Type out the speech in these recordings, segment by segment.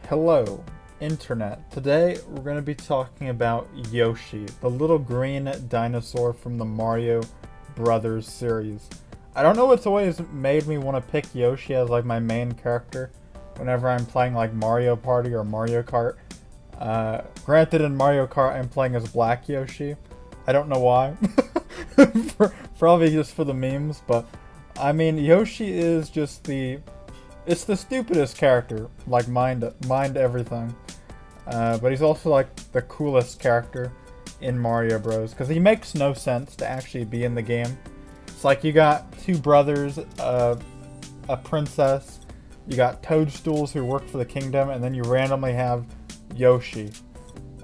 Hello, Internet. Today we're going to be talking about Yoshi, the little green dinosaur from the Mario Brothers series. I don't know what's always made me want to pick Yoshi as like my main character whenever I'm playing like Mario Party or Mario Kart. Granted, in Mario Kart I'm playing as Black Yoshi. I don't know why. Probably just for the memes, but I mean Yoshi is just it's the stupidest character, like mind everything. But he's also like the coolest character in Mario Bros. Because he makes no sense to actually be in the game. It's like you got two brothers, a princess, you got toadstools who work for the kingdom, and then you randomly have Yoshi.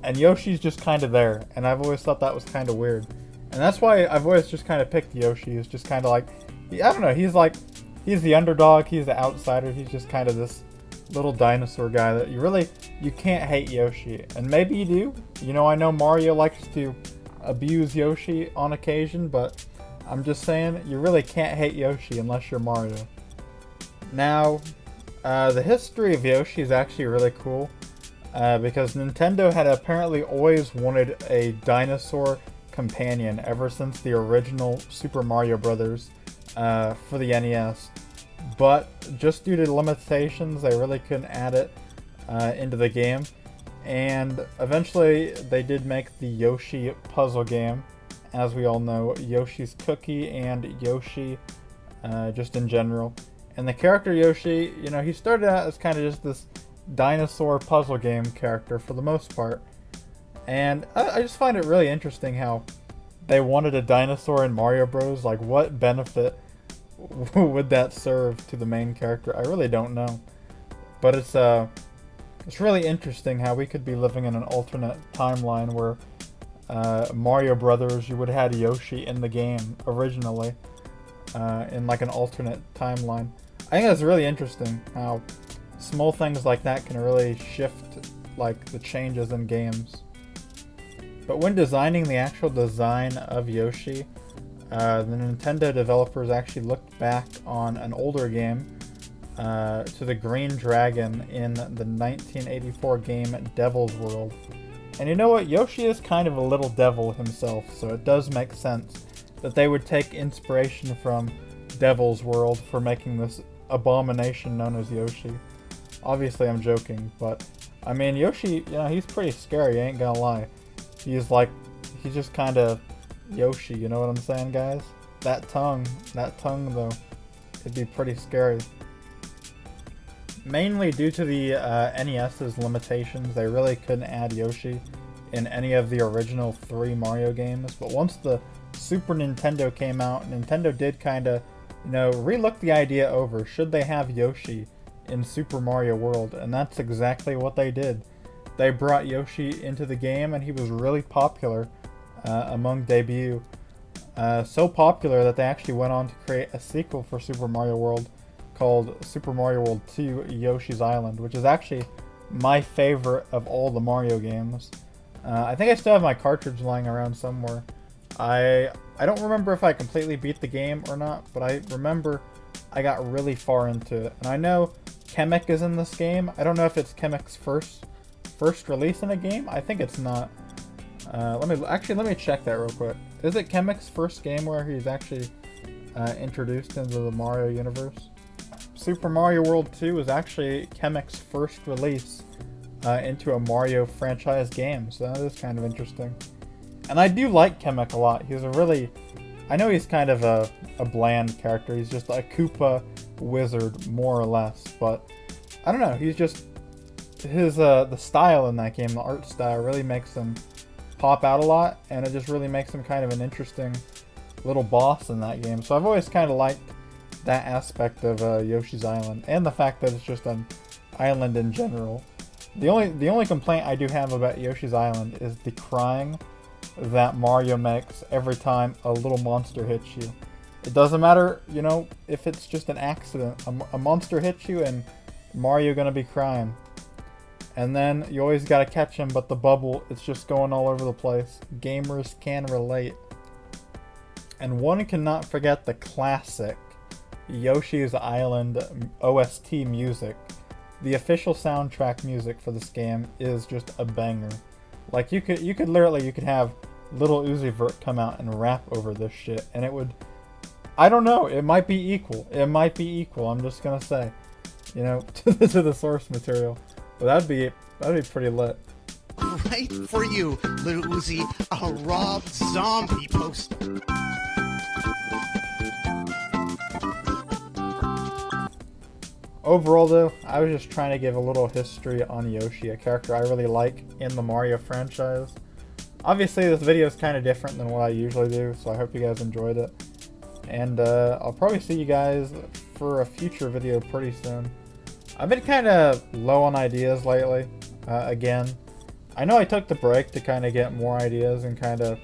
And Yoshi's just kind of there, and I've always thought that was kind of weird. And that's why I've always just kind of picked Yoshi. He's just kind of like, I don't know, he's the underdog, he's the outsider, he's just kind of this little dinosaur guy that you can't hate Yoshi. And maybe you do. You know, I know Mario likes to abuse Yoshi on occasion, but I'm just saying, you really can't hate Yoshi unless you're Mario. Now, the history of Yoshi is actually really cool, because Nintendo had apparently always wanted a dinosaur companion ever since the original Super Mario Brothers for the NES. But just due to limitations, they really couldn't add it into the game. And eventually, they did make the Yoshi puzzle game. As we all know, Yoshi's Cookie and Yoshi just in general. And the character Yoshi, you know, he started out as kind of just this dinosaur puzzle game character for the most part. And I just find it really interesting how they wanted a dinosaur in Mario Bros. Like, what benefit would that serve to the main character? I really don't know. But it's really interesting how we could be living in an alternate timeline where Mario Brothers, you would have had Yoshi in the game originally, in like an alternate timeline. I think that's really interesting how small things like that can really shift like the changes in games. But when designing the actual design of Yoshi, the Nintendo developers actually looked back on an older game, to the Green Dragon in the 1984 game Devil's World. And you know what? Yoshi is kind of a little devil himself, so it does make sense that they would take inspiration from Devil's World for making this abomination known as Yoshi. Obviously, I'm joking, but I mean, Yoshi, you know, he's pretty scary, I ain't gonna lie. He's just kind of Yoshi, you know what I'm saying, guys? That tongue though, it'd be pretty scary. Mainly due to the NES's limitations, they really couldn't add Yoshi in any of the original 3 Mario games. But once the Super Nintendo came out, Nintendo did kind of, you know, relook the idea over. Should they have Yoshi in Super Mario World? And that's exactly what they did. They brought Yoshi into the game, and he was really popular among debut. So popular that they actually went on to create a sequel for Super Mario World called Super Mario World 2 Yoshi's Island, which is actually my favorite of all the Mario games. I think I still have my cartridge lying around somewhere. I don't remember if I completely beat the game or not, but I remember I got really far into it. And I know Kamek is in this game. I don't know if it's Kamek's first release in a game. I think it's not. Let me check that real quick. Is it Kamek's first game where he's actually introduced into the Mario universe? Super Mario World 2 was actually Kamek's first release into a Mario franchise game, so that is kind of interesting. And I do like Kamek a lot. I know he's kind of a bland character. He's just a Koopa wizard, more or less. But I don't know. He's just the style in that game, the art style, really makes him pop out a lot, and it just really makes him kind of an interesting little boss in that game. So I've always kind of liked that aspect of Yoshi's Island, and the fact that it's just an island in general. The only complaint I do have about Yoshi's Island is the crying that Mario makes every time a little monster hits you. It doesn't matter, you know, if it's just an accident. A monster hits you and Mario gonna be crying. And then you always gotta catch him, but the bubble, it's just going all over the place. Gamers can relate. And one cannot forget the classic Yoshi's Island OST music. the official soundtrack music for this game is just a banger. Like you could literally have Lil Uzi Vert come out and rap over this shit, and it would, I don't know, it might be equal. It might be equal. I'm just gonna say, you know, to the source material. But that'd be pretty lit. Right for you, Lil Uzi, a raw zombie poster. Overall though, I was just trying to give a little history on Yoshi, a character I really like in the Mario franchise. Obviously this video is kind of different than what I usually do, so I hope you guys enjoyed it. And I'll probably see you guys for a future video pretty soon. I've been kind of low on ideas lately, again. I know I took the break to kind of get more ideas and kind of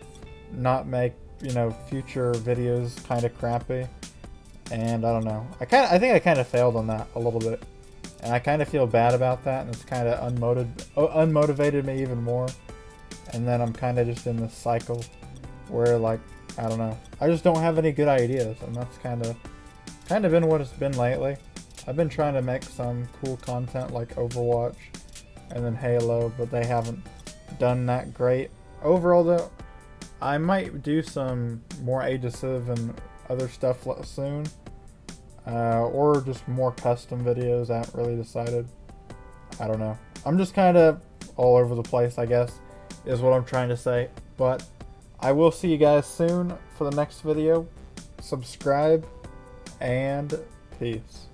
not make, you know, future videos kind of crappy. And I don't know. I think I kind of failed on that a little bit. And I kind of feel bad about that, and it's kind of unmotivated me even more. And then I'm kind of just in this cycle where, like, I don't know. I just don't have any good ideas, and that's kind of been what it's been lately. I've been trying to make some cool content like Overwatch and then Halo, but they haven't done that great. Overall though, I might do some more Aegisive and other stuff soon. Or just more custom videos. I haven't really decided. I don't know. I'm just kind of all over the place, I guess, is what I'm trying to say. But I will see you guys soon for the next video. Subscribe, and peace.